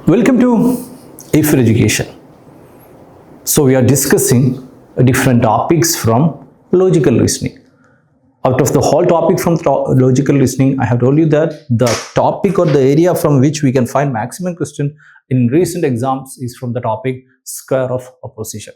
Welcome to Aifer Education. So we are discussing different topics from logical reasoning. Out of the whole topic from logical reasoning, I have told you that the topic or the area from which we can find maximum question in recent exams is from the topic square of opposition.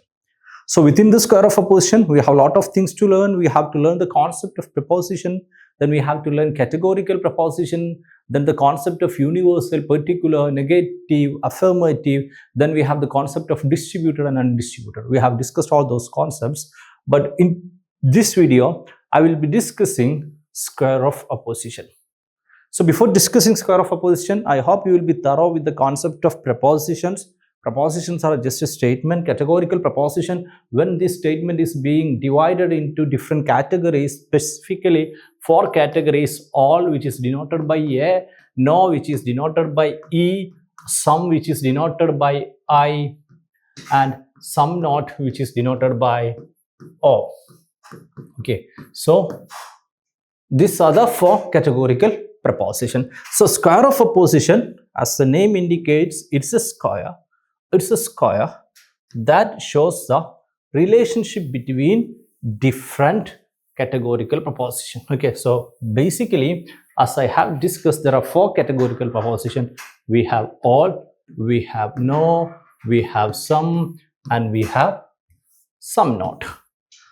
So within the square of opposition, we have a lot of things to learn. We have to learn the concept of proposition. Then we have to learn categorical proposition. Then the concept of universal, particular, negative, affirmative. Then we have the concept of distributed and undistributed. We have discussed all those concepts. But in this video, I will be discussing square of opposition. So before discussing square of opposition, I hope you will be thorough with the concept of propositions. Propositions are just a statement, categorical proposition. When this statement is being divided into different categories, specifically 4 categories, all which is denoted by A, no which is denoted by E, some which is denoted by I, and some not which is denoted by O. Okay, so these are the 4 categorical proposition. So square of opposition, as the name indicates, it's a square. It's a square that shows the relationship between different categorical proposition. Okay, so basically, as I have discussed, there are 4 categorical proposition. We have all, we have no, we have some, and we have some not.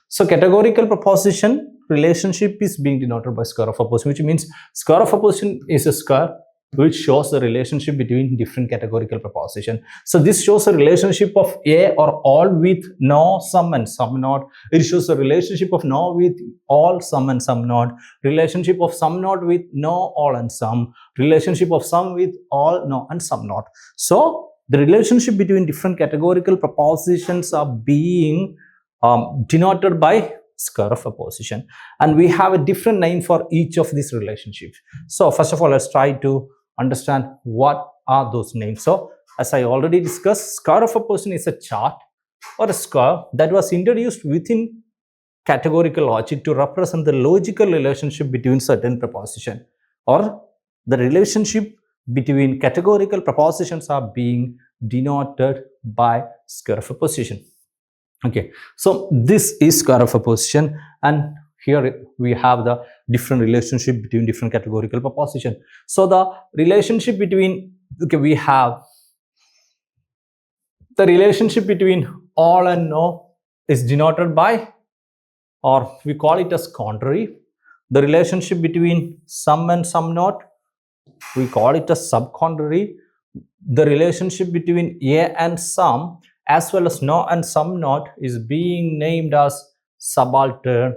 So categorical proposition relationship is being denoted by square of opposition, which means square of opposition is a square which shows the relationship between different categorical proposition. So this shows a relationship of A or all with no, some and some not. It shows a relationship of no with all, some and some not. Relationship of some not with no, all and some. Relationship of some with all, no and some not. So the relationship between different categorical propositions are being denoted by square of opposition, and we have a different name for each of these relationships. So first of all, let's try to understand what are those names. So as I already discussed, square of opposition is a chart or a square that was introduced within categorical logic to represent the logical relationship between certain proposition, or the relationship between categorical propositions are being denoted by square of opposition. Okay, so this is square of opposition, and here we have the different relationship between different categorical proposition. So the relationship between, okay, we have the relationship between all and no is denoted by, or we call it as contrary. The relationship between some and some not, we call it as subcontrary. The relationship between A and some as well as no and some not is being named as subaltern.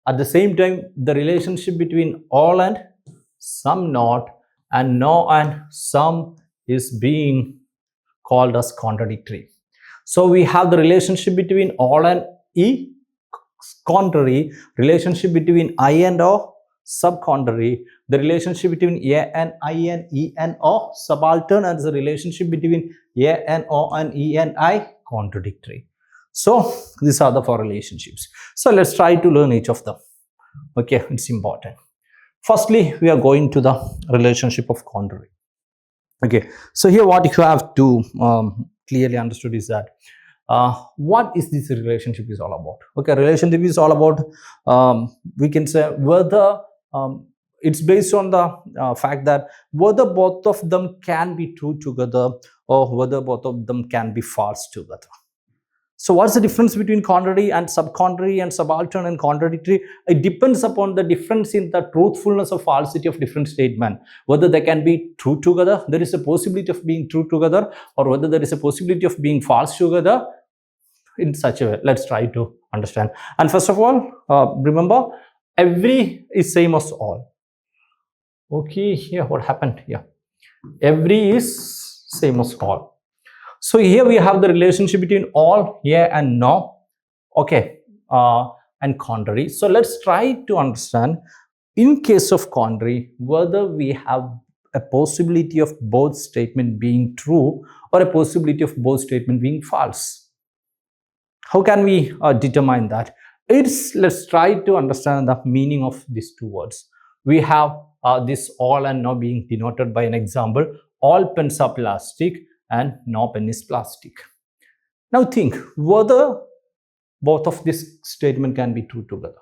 At the same time, the relationship between all and some not and no and some is being called as contradictory. So we have the relationship between all and E, contrary. Relationship between I and O, subcontrary. The relationship between A and I and E and O, subaltern, and the relationship between A and O and E and I, contradictory. So these are the 4 relationships. So let's try to learn each of them. Okay, it's important. Firstly, we are going to the relationship of contrary. Okay, so here what you have to clearly understood is that what is this relationship is all about. Okay, relationship is all about, we can say whether it's based on the fact that whether both of them can be true together or whether both of them can be false together. So what's the difference between contrary and subcontrary and subaltern and contradictory? It depends upon the difference in the truthfulness or falsity of different statements. Whether they can be true together, there is a possibility of being true together, or whether there is a possibility of being false together in such a way. Let's try to understand. And first of all, remember, every is same as all. Okay, here what happened? Yeah, every is same as all. So here we have the relationship between all, yeah, and no. Okay, and contrary. So let's try to understand, in case of contrary, whether we have a possibility of both statement being true or a possibility of both statement being false. How can we determine that? Let's try to understand the meaning of these 2 words. We have this all and no being denoted by an example. All pens are plastic and no pen is plastic. Now think whether both of this statement can be true together.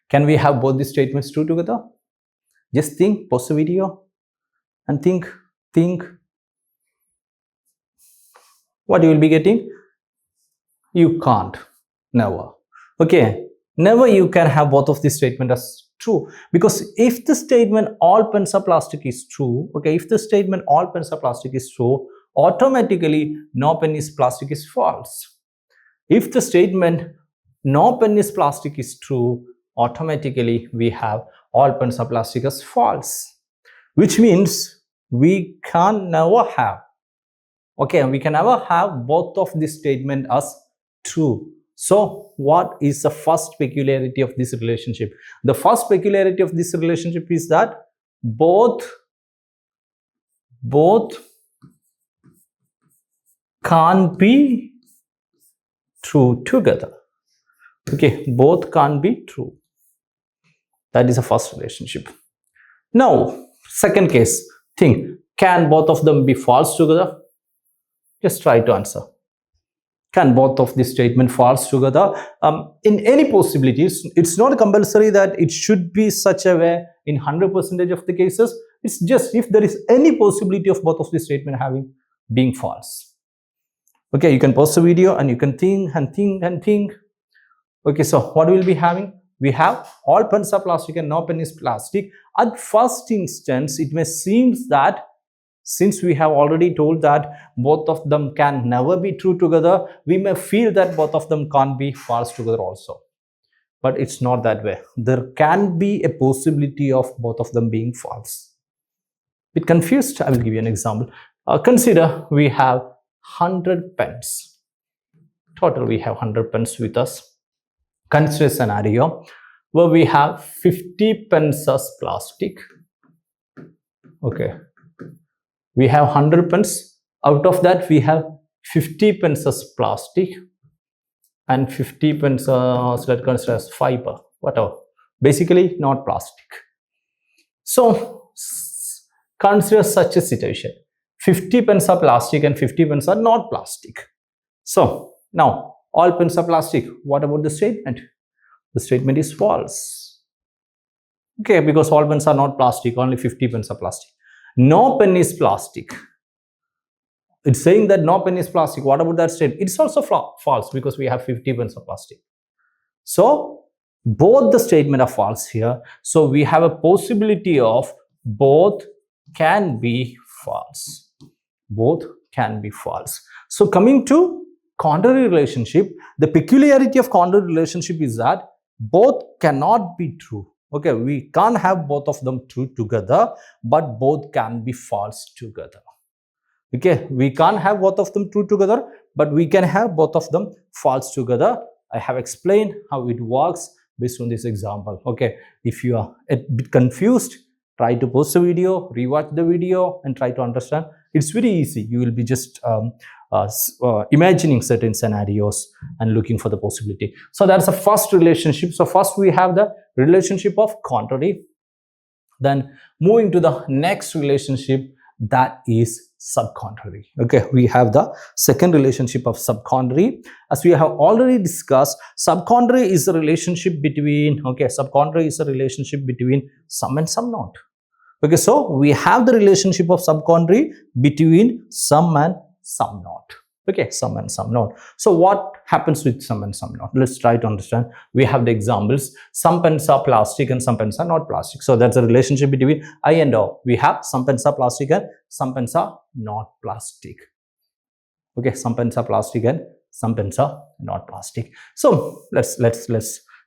Can we have both these statements true together? Just think, pause the video and think. What you will be getting? You can't. Never. Okay. Never you can have both of these statements as true, because if the statement all pens are plastic is true, okay, if the statement all pens are plastic is true, automatically no pen is plastic is false. If the statement no pen is plastic is true, automatically we have all pens are plastic as false, which means we can never have, okay, we can never have both of this statement as true. So what is the first peculiarity of this relationship? The first peculiarity of this relationship is that both can't be true together. Okay, both can't be true. That is the first relationship. Now, second case, think, can both of them be false together? Just try to answer. Can both of this statement false together? In any possibilities, it's not compulsory that it should be such a way in 100% of the cases. It's just if there is any possibility of both of this statement being false. Okay, you can pause the video and you can think and think and think. Okay, so what will be having? We have all pens are plastic and no pen is plastic. At first instance, it may seem that since we have already told that both of them can never be true together, we may feel that both of them can't be false together also. But it's not that way. There can be a possibility of both of them being false. Bit confused? I will give you an example. Consider we have 100 pens. Total we have 100 pens with us. Consider a scenario where we have 50 pens as plastic. Okay. We have 100 pens. Out of that, we have 50 pens as plastic and 50 pens as, let's consider as fiber, whatever. Basically, not plastic. So, consider such a situation. 50 pens are plastic and 50 pens are not plastic. So, now, all pens are plastic. What about the statement? The statement is false. Okay, because all pens are not plastic, only 50 pens are plastic. No pen is plastic. It's saying that no pen is plastic. What about that statement? It's also false because we have 50 pens of plastic. So, both the statement are false here. So, we have a possibility of both can be false. Both can be false. So, coming to contrary relationship, the peculiarity of contrary relationship is that both cannot be true. Okay, we can't have both of them true together, but both can be false together. Okay, we can't have both of them true together, but we can have both of them false together. I have explained how it works based on this example. Okay, if you are a bit confused, try to pause the video, rewatch the video and try to understand. It's very easy. You will be just imagining certain scenarios and looking for the possibility. So that's the first relationship. So first we have the relationship of contrary. Then moving to the next relationship, that is subcontrary. Okay, we have the second relationship of subcontrary. As we have already discussed, subcontrary is a relationship between, subcontrary is a relationship between some and some not. Okay, so we have the relationship of subcontrary between some and some not. Okay, some and some not. So what happens with some and some not? Let's try to understand. We have the examples. Some pens are plastic and some pens are not plastic. So that's a relationship between I and O. We have some pens are plastic and some pens are not plastic. Okay, some pens are plastic and some pens are not plastic. So let's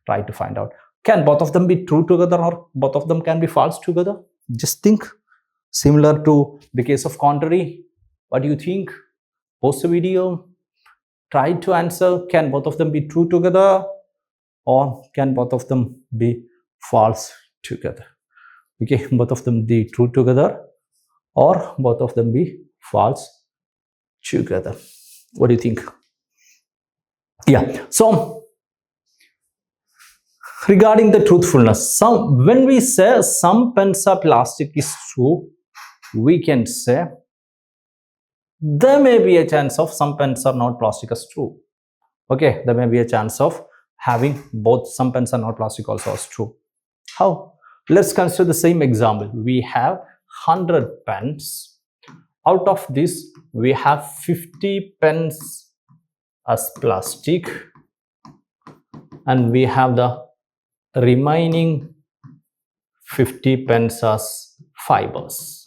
try to find out. Can both of them be true together or both of them can be false together? Just think. Similar to the case of contrary. What do you think? Pause the video, try to answer, can both of them be true together or can both of them be false together? Okay, both of them be true together or both of them be false together. What do you think? Yeah, so regarding the truthfulness, when we say some pens are plastic is true, we can say there may be a chance of some pens are not plastic as true. Okay, there may be a chance of having both some pens are not plastic also as true. How? Let's consider the same example. We have 100 pens. Out of this, we have 50 pens as plastic, and we have the remaining 50 pens as fibers.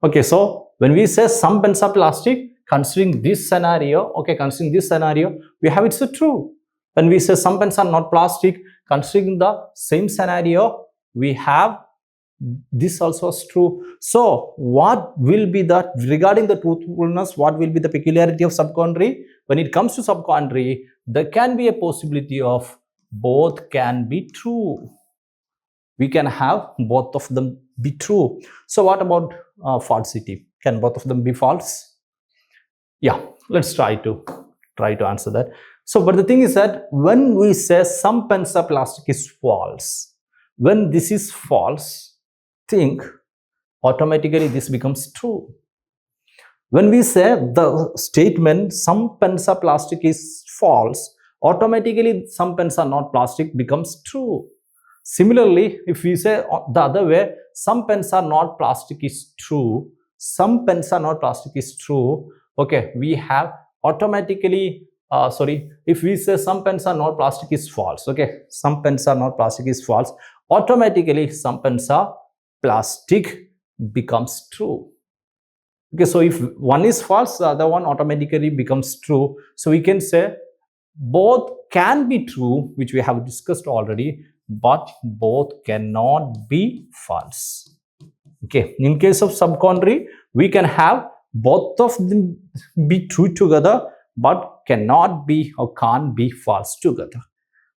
Okay, so when we say some pens are plastic, considering this scenario, we have it's true. When we say some pens are not plastic, considering the same scenario, we have this also is true. So what will be the, regarding the truthfulness, what will be the peculiarity of subcontrary? When it comes to subcontrary, there can be a possibility of both can be true. We can have both of them be true. So what about falsity? Can both of them be false? Yeah, let's try to answer that. So, but the thing is that when we say some pens are plastic is false, when this is false, think automatically this becomes true. When we say the statement some pens are plastic is false, automatically some pens are not plastic becomes true. Similarly, if we say the other way, some pens are not plastic is true, some pens are not plastic is true, okay, we have automatically if we say some pens are not plastic is false, okay, some pens are not plastic is false, automatically some pens are plastic becomes true. Okay, so if one is false, the other one automatically becomes true. So we can say both can be true, which we have discussed already, but both cannot be false. Okay, in case of subcontrary, we can have both of them be true together, but cannot be or can't be false together.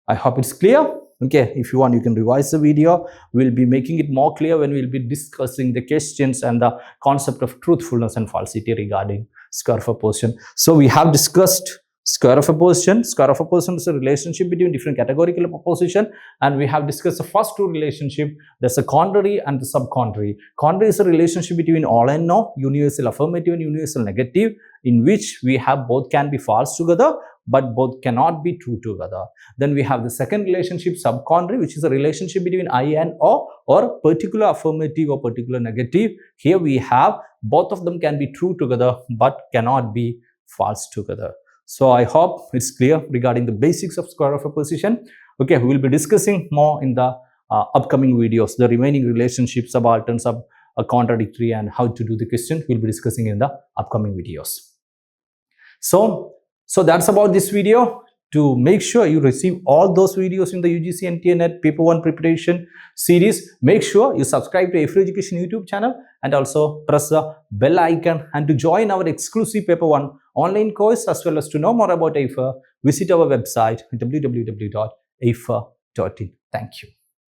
I hope it's clear. Okay, if you want, you can revise the video. We'll be making it more clear when we'll be discussing the questions and the concept of truthfulness and falsity regarding square of a position. So we have discussed square of a position. Square of a position is a relationship between different categorical opposition, and we have discussed the first two relationship. There's a contrary and the subcontrary. Contrary is a relationship between all and no, universal affirmative and universal negative, in which we have both can be false together, but both cannot be true together. Then we have the second relationship, subcontrary, which is a relationship between I and O, or particular affirmative or particular negative. Here we have both of them can be true together, but cannot be false together. So I hope it's clear regarding the basics of square of a position. Okay, we will be discussing more in the upcoming videos, the remaining relationships, subaltern, contradictory, and how to do the question. We'll be discussing in the upcoming videos. So that's about this video. To make sure you receive all those videos in the UGC NTA NET Paper 1 preparation series, make sure you subscribe to Aifer Education YouTube channel and also press the bell icon. And to join our exclusive Paper 1 online course, as well as to know more about Aifer, visit our website www.aifer.in. Thank you.